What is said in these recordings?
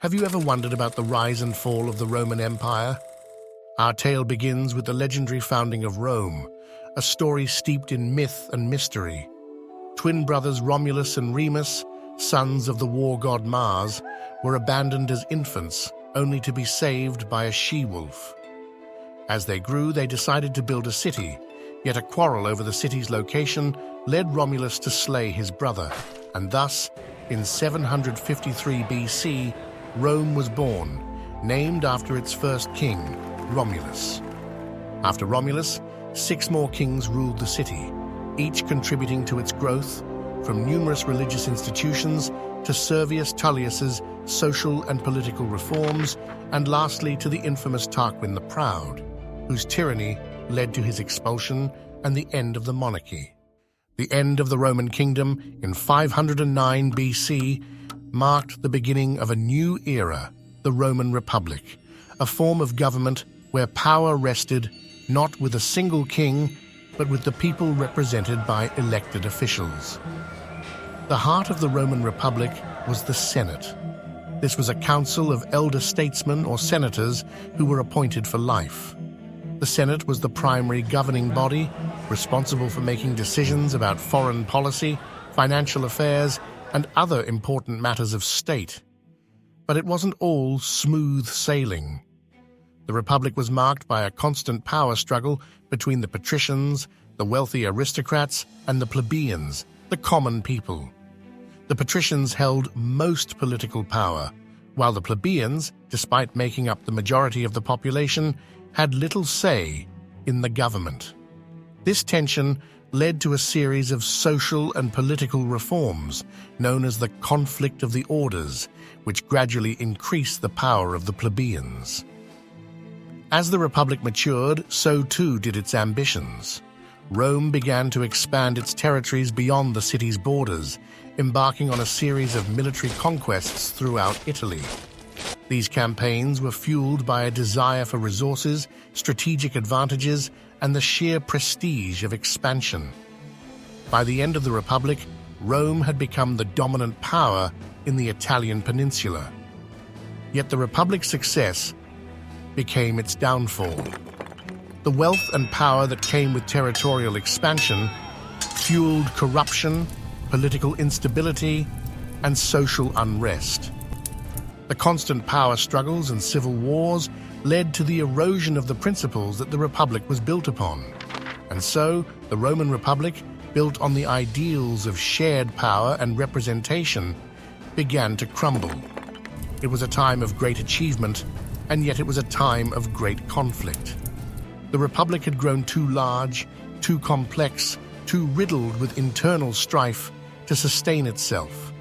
Have you ever wondered about the rise and fall of the Roman Empire? Our tale begins with the legendary founding of Rome, a story steeped in myth and mystery. Twin brothers Romulus and Remus, sons of the war god Mars, were abandoned as infants, only to be saved by a she-wolf. As they grew, they decided to build a city, yet a quarrel over the city's location led Romulus to slay his brother, and thus, in 753 BC, Rome was born, named after its first king, Romulus. After Romulus, 6 more kings ruled the city, each contributing to its growth, from numerous religious institutions to Servius Tullius's social and political reforms, and lastly to the infamous Tarquin the Proud, whose tyranny led to his expulsion and the end of the monarchy. The end of the Roman kingdom in 509 BC marked the beginning of a new era, the Roman Republic, a form of government where power rested not with a single king, but with the people represented by elected officials. The heart of the Roman Republic was the Senate. This was a council of elder statesmen or senators who were appointed for life. The Senate was the primary governing body, responsible for making decisions about foreign policy, financial affairs, and other important matters of state. But it wasn't all smooth sailing. The Republic was marked by a constant power struggle between the patricians, the wealthy aristocrats, and the plebeians, the common people. The patricians held most political power, while the plebeians, despite making up the majority of the population, had little say in the government. This tension led to a series of social and political reforms known as the conflict of the orders, which gradually increased the power of the plebeians. As the Republic matured, so too did its ambitions. Rome began to expand its territories beyond the city's borders, embarking on a series of military conquests throughout Italy. These campaigns were fueled by a desire for resources, strategic advantages, and the sheer prestige of expansion. By the end of the Republic, Rome had become the dominant power in the Italian peninsula. Yet the Republic's success became its downfall. The wealth and power that came with territorial expansion fueled corruption, political instability, and social unrest. The constant power struggles and civil wars led to the erosion of the principles that the Republic was built upon. And so, the Roman Republic, built on the ideals of shared power and representation, began to crumble. It was a time of great achievement, and yet it was a time of great conflict. The Republic had grown too large, too complex, too riddled with internal strife to sustain itself.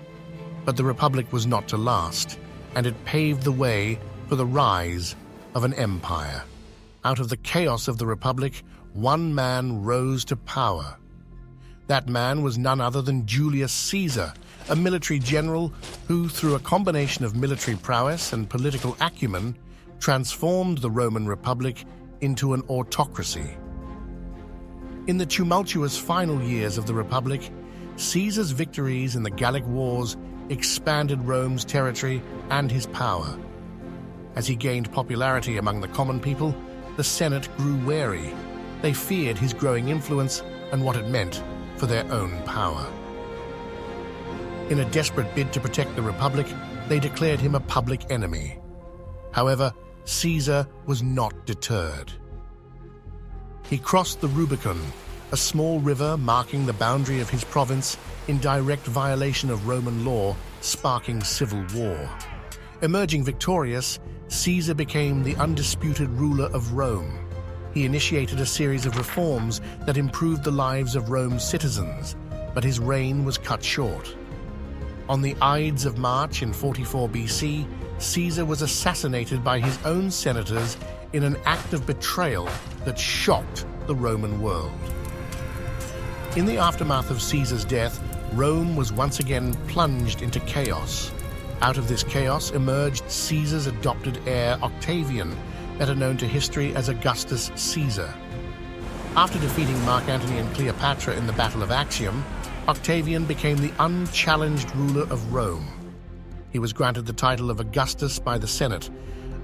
But the Republic was not to last, and it paved the way for the rise of an empire. Out of the chaos of the Republic, one man rose to power. That man was none other than Julius Caesar, a military general who, through a combination of military prowess and political acumen, transformed the Roman Republic into an autocracy. In the tumultuous final years of the Republic, Caesar's victories in the Gallic Wars expanded Rome's territory and his power. As he gained popularity among the common people, the Senate grew wary. They feared his growing influence and what it meant for their own power. In a desperate bid to protect the Republic, they declared him a public enemy. However, Caesar was not deterred. He crossed the Rubicon, a small river marking the boundary of his province, in direct violation of Roman law, sparking civil war. Emerging victorious, Caesar became the undisputed ruler of Rome. He initiated a series of reforms that improved the lives of Rome's citizens, but his reign was cut short. On the Ides of March in 44 BC, Caesar was assassinated by his own senators in an act of betrayal that shocked the Roman world. In the aftermath of Caesar's death, Rome was once again plunged into chaos. Out of this chaos emerged Caesar's adopted heir Octavian, better known to history as Augustus Caesar. After defeating Mark Antony and Cleopatra in the Battle of Actium, Octavian became the unchallenged ruler of Rome. He was granted the title of Augustus by the Senate,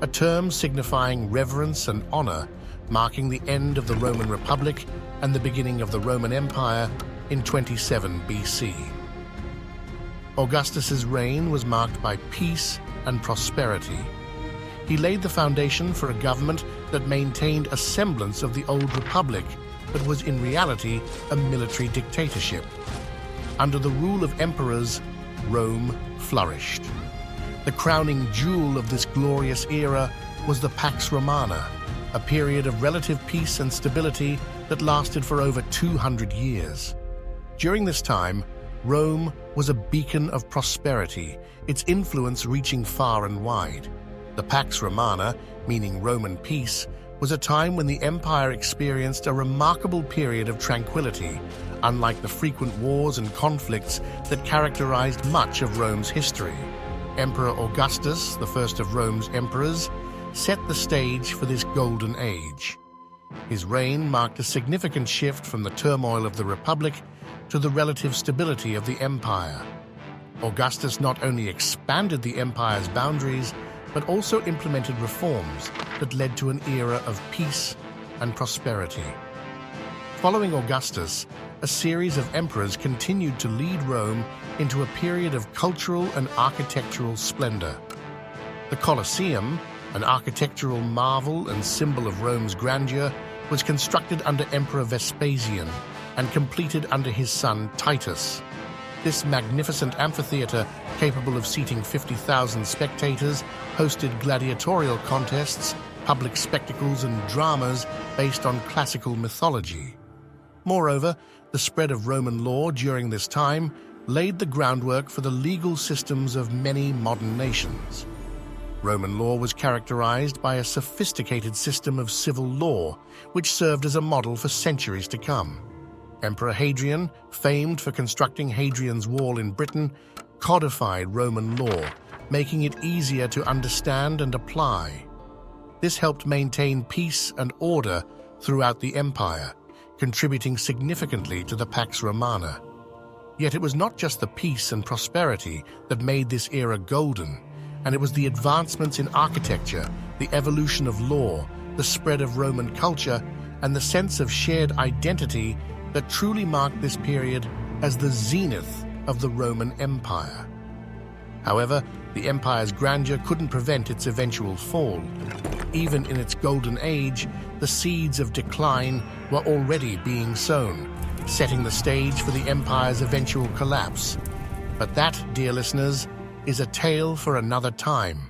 a term signifying reverence and honor, marking the end of the Roman Republic and the beginning of the Roman Empire in 27 BC. Augustus's reign was marked by peace and prosperity. He laid the foundation for a government that maintained a semblance of the old republic, but was in reality a military dictatorship. Under the rule of emperors, Rome flourished. The crowning jewel of this glorious era was the Pax Romana, a period of relative peace and stability that lasted for over 200 years. During this time, Rome was a beacon of prosperity, its influence reaching far and wide. The Pax Romana, meaning Roman peace, was a time when the empire experienced a remarkable period of tranquility, unlike the frequent wars and conflicts that characterized much of Rome's history. Emperor Augustus, the first of Rome's emperors, set the stage for this golden age. His reign marked a significant shift from the turmoil of the Republic to the relative stability of the empire. Augustus not only expanded the empire's boundaries, but also implemented reforms that led to an era of peace and prosperity. Following Augustus, a series of emperors continued to lead Rome into a period of cultural and architectural splendor. The Colosseum, an architectural marvel and symbol of Rome's grandeur, was constructed under Emperor Vespasian and completed under his son Titus. This magnificent amphitheater, capable of seating 50,000 spectators, hosted gladiatorial contests, public spectacles, and dramas based on classical mythology. Moreover, the spread of Roman law during this time laid the groundwork for the legal systems of many modern nations. Roman law was characterized by a sophisticated system of civil law, which served as a model for centuries to come. Emperor Hadrian, famed for constructing Hadrian's Wall in Britain, codified Roman law, making it easier to understand and apply. This helped maintain peace and order throughout the empire, contributing significantly to the Pax Romana. Yet it was not just the peace and prosperity that made this era golden, and it was the advancements in architecture, the evolution of law, the spread of Roman culture, and the sense of shared identity that truly marked this period as the zenith of the Roman Empire. However, the empire's grandeur couldn't prevent its eventual fall. Even in its golden age, the seeds of decline were already being sown, setting the stage for the empire's eventual collapse. But that, dear listeners, is a tale for another time.